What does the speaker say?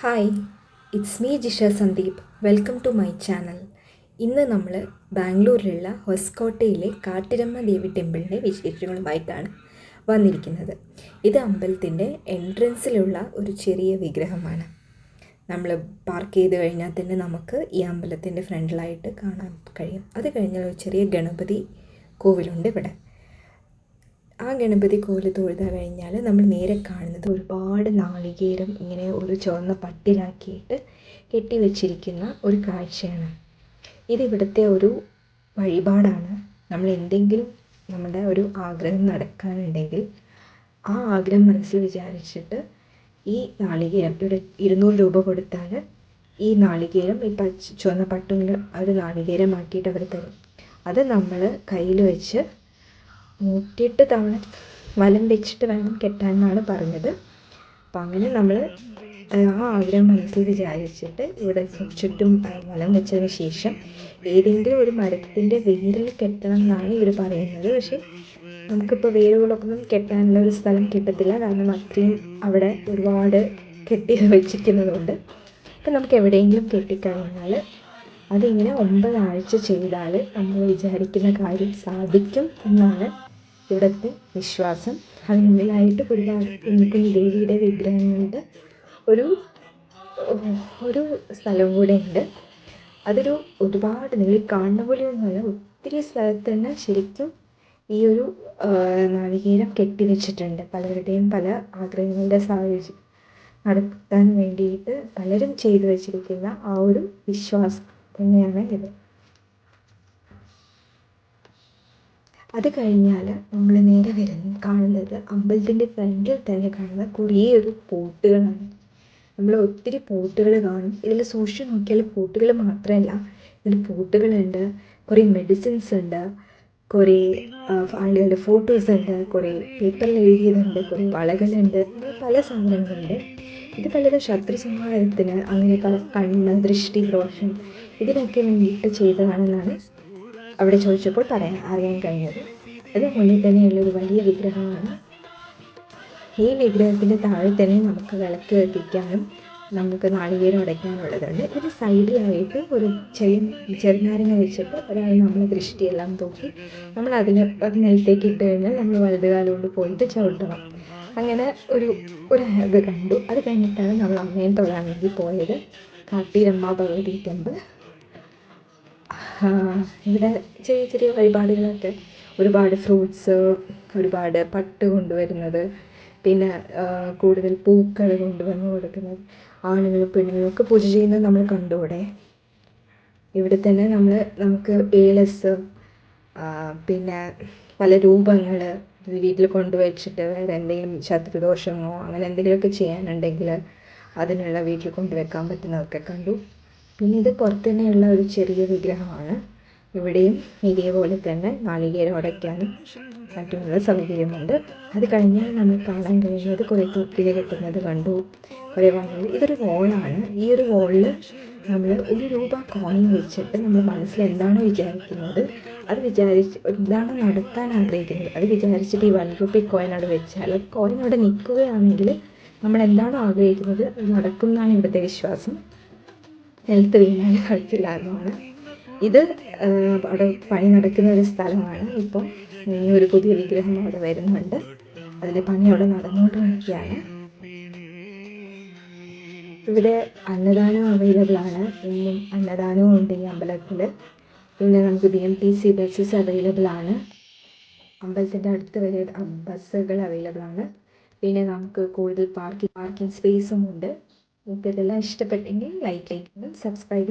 Hi, it's me Jisha Sandeep. Welcome to my channel. ഇന്ന് നമ്മൾ ബാംഗ്ലൂരിലുള്ള ഹൊസ്കോട്ടയിലെ കാട്ടിരമ്മ ദേവി ടെമ്പിളിൻ്റെ വിശേഷങ്ങളുമായിട്ടാണ് വന്നിരിക്കുന്നത്. ഇത് അമ്പലത്തിൻ്റെ എൻട്രൻസിലുള്ള ഒരു ചെറിയ വിഗ്രഹമാണ്. നമ്മൾ പാർക്ക് ചെയ്ത് കഴിഞ്ഞാൽ തന്നെ നമുക്ക് ഈ അമ്പലത്തിൻ്റെ ഫ്രണ്ടിലായിട്ട് കാണാൻ കഴിയും. അത് കഴിഞ്ഞാൽ ഒരു ചെറിയ ഗണപതി കോവിലുണ്ട് ഇവിടെ. ആ ഗണപതി കോവിൽ തൊഴുത് കഴിഞ്ഞാൽ നമ്മൾ നേരെ കാണുന്നത് ഒരുപാട് നാളികേരം ഇങ്ങനെ ഒരു ചുവന്ന പട്ടിലാക്കിയിട്ട് കെട്ടിവെച്ചിരിക്കുന്ന ഒരു കാഴ്ചയാണ്. ഇതിവിടുത്തെ ഒരു വഴിപാടാണ്. നമ്മൾ എന്തെങ്കിലും നമ്മുടെ ഒരു ആഗ്രഹം നടക്കാനുണ്ടെങ്കിൽ ആ ആഗ്രഹം മനസ്സിൽ വിചാരിച്ചിട്ട് ഈ നാളികേരം ഇവിടെ 200 രൂപ കൊടുത്താൽ ഈ നാളികേരം ഈ ചുവന്ന പട്ടുള്ള ഒരു നാളികേരമാക്കിയിട്ട് അവർ തരും. അത് നമ്മൾ കയ്യിൽ വെച്ച് 108 തവണ വലം വെച്ചിട്ട് വേണം കെട്ടാനെന്നാണ് പറഞ്ഞത്. അപ്പം അങ്ങനെ നമ്മൾ ആ ആഗ്രഹം മനസ്സിൽ വിചാരിച്ചിട്ട് ഇവിടെ ചുറ്റും വലം വെച്ചതിന് ശേഷം ഏതെങ്കിലും ഒരു മരത്തിൻ്റെ വേരിൽ കെട്ടണം എന്നാണ് ഇവർ പറയുന്നത്. പക്ഷേ നമുക്കിപ്പോൾ വേരുകളൊന്നും കെട്ടാനുള്ള ഒരു സ്ഥലം കിട്ടത്തില്ല, കാരണം അത്രയും അവിടെ ഒരുപാട് കെട്ടി വെച്ചിരിക്കുന്നതുകൊണ്ട്. അപ്പം നമുക്ക് എവിടെയെങ്കിലും കെട്ടിക്കഴിഞ്ഞാൽ അതിങ്ങനെ 9 ആഴ്ച ചെയ്താൽ നമ്മൾ വിചാരിക്കുന്ന കാര്യം സാധിക്കും എന്നാണ് ഇവിടുത്തെ വിശ്വാസം. അതിനുള്ളിലായിട്ട് ഒരുപാട് കുഞ്ഞു ദേവിയുടെ വിഗ്രഹങ്ങളുടെ ഒരു സ്ഥലം കൂടെ ഉണ്ട്. അതൊരു ഒരുപാട് നിങ്ങൾ കാണുന്ന പോലെയൊന്നുമല്ല, ഒത്തിരി സ്ഥലത്ത് തന്നെ ശരിക്കും ഈ ഒരു നാളികേരം കെട്ടിവെച്ചിട്ടുണ്ട്. പലരുടെയും പല ആഗ്രഹങ്ങളുടെ സാഹചര്യം നടത്താൻ വേണ്ടിയിട്ട് പലരും ചെയ്തു വച്ചിരിക്കുന്ന ആ ഒരു വിശ്വാസം തന്നെയാണ് ഇത്. അത് കഴിഞ്ഞാൽ നമ്മൾ നേരെ കാണുന്നത് അമ്പലത്തിൻ്റെ ഫ്രണ്ടിൽ തന്നെ കാണുന്ന കുറേ പോട്ടുകളാണ്. നമ്മൾ ഒത്തിരി പോട്ടുകൾ കാണും. ഇതിൽ സൂക്ഷിച്ച് നോക്കിയാൽ പോട്ടുകൾ മാത്രമല്ല, ഇതിൽ പോട്ടുകളുണ്ട്, കുറേ മെഡിസിൻസ് ഉണ്ട്, കുറേ ആളുകളുടെ ഫോട്ടോസ് ഉണ്ട്, കുറേ പേപ്പറിൽ എഴുതിയതുണ്ട്, കുറേ വളകളുണ്ട്, പല സാധനങ്ങളുണ്ട്. ഇത് പലരും ശത്രു സംഹാരത്തിന്, അങ്ങനെ പല കണ്ണ്, ദൃഷ്ടി, ദോഷം ഇതിനൊക്കെ വേണ്ടിയിട്ട് ചെയ്തതാണെന്നാണ് അവിടെ ചോദിച്ചപ്പോൾ അറിയാൻ കഴിഞ്ഞത്. അത് മുന്നിൽ തന്നെയുള്ളൊരു വലിയ വിഗ്രഹമാണ്. ഈ വിഗ്രഹത്തിൻ്റെ താഴെ തന്നെ നമുക്ക് വിളക്ക് കത്തിക്കാനും നമുക്ക് നാളികേരം ഉടയ്ക്കാനുള്ളതുണ്ട്. ഇതിന് സൈഡിലായിട്ട് ഒരു ചെറുനാരങ്ങ വെച്ചിട്ട് ഒരാൾ നമ്മളെ ദൃഷ്ടിയെല്ലാം തൂക്കി നമ്മൾ നിലത്തേക്ക് ഇട്ട് കഴിഞ്ഞാൽ നമ്മൾ വലതുകാലം കൊണ്ട് പോയിട്ട് ചവിട്ടണം. അങ്ങനെ ഒരു ഇത് കണ്ടു. അത് കഴിഞ്ഞിട്ടാണ് നമ്മൾ അമ്മയെ തൊഴാൻ വേണ്ടി പോയത്. കാട്ടിരമ്മ ഭഗവതി ടെമ്പിൾ. ഇവിടെ ചെറിയ ചെറിയ വഴിപാടുകളൊക്കെ, ഒരുപാട് ഫ്രൂട്ട്സ്, ഒരുപാട് പട്ട് കൊണ്ടുവരുന്നത്, പിന്നെ കൂടുതൽ പൂക്കൾ കൊണ്ടുവന്ന് കൊടുക്കുന്നത്, ആണുങ്ങളും പെണ്ണുങ്ങളും ഒക്കെ പൂജ ചെയ്യുന്നത് നമ്മൾ കണ്ടുകൂടെ. ഇവിടെ തന്നെ നമുക്ക് ഏലസ്, പിന്നെ പല രൂപങ്ങൾ വീട്ടിൽ കൊണ്ടുവച്ചിട്ട് വേറെ എന്തെങ്കിലും ശത്രുദോഷമോ അങ്ങനെ എന്തെങ്കിലുമൊക്കെ ചെയ്യാനുണ്ടെങ്കിൽ അതിനുള്ള വീട്ടിൽ കൊണ്ടുവയ്ക്കാൻ പറ്റുന്നതൊക്കെ കണ്ടു. പിന്നെ ഇത് പുറത്തുതന്നെയുള്ള ഒരു ചെറിയ വിഗ്രഹമാണ്. ഇവിടെയും ഇതേപോലെ തന്നെ നാളികേരം ഉടയ്ക്കാനും മറ്റുമുള്ള സൗകര്യമുണ്ട്. അത് കഴിഞ്ഞാൽ നമ്മൾ കാണാൻ കഴിയുന്നത് കുറേ തൊട്ടിൽ കെട്ടുന്നത് കണ്ടു, കുറേ വന്നത്. ഇതൊരു വോളാണ്. ഈ ഒരു വോളിൽ നമ്മൾ 1 രൂപ കോയിൻ വെച്ചിട്ട് നമ്മൾ മനസ്സിൽ എന്താണോ വിചാരിക്കുന്നത്, അത് എന്താണോ നടത്താൻ ആഗ്രഹിക്കുന്നത് അത് വിചാരിച്ചിട്ട് ഈ 1 രൂപ കോയിൻ അവിടെ വെച്ചാൽ കോയിൻ അവിടെ നിൽക്കുകയാണെങ്കിൽ നമ്മൾ എന്താണോ ആഗ്രഹിക്കുന്നത് അത് നടക്കും എന്നാണ് ഇവിടുത്തെ വിശ്വാസം. നിലത്ത് വീണാൽ കുഴപ്പമില്ലാത്തതാണ്. ഇത് അവിടെ പണി നടക്കുന്ന ഒരു സ്ഥലമാണ്. ഇപ്പോൾ ഒരു പുതിയ വിഗ്രഹം അവിടെ വരുന്നുണ്ട്. അതിൻ്റെ പണി അവിടെ നടന്നുകൊണ്ടിരിക്കുകയാണ്. ഇവിടെ അന്നദാനം അവൈലബിൾ ആണ്. ഇന്നും അന്നദാനവും ഉണ്ട് ഈ അമ്പലത്തിൽ. പിന്നെ നമുക്ക് BMTC ബസ്സസ് അവൈലബിൾ ആണ്. അമ്പലത്തിൻ്റെ അടുത്ത് വരെ ബസ്സുകൾ അവൈലബിൾ ആണ്. പിന്നെ നമുക്ക് കൂടുതൽ പാർക്കിംഗ് സ്പേസും ഉണ്ട്. നിങ്ങൾക്ക് ഇതെല്ലാം ഇഷ്ടപ്പെട്ടെങ്കിൽ ലൈക്ക് ചെയ്യുക, സബ്സ്ക്രൈബ്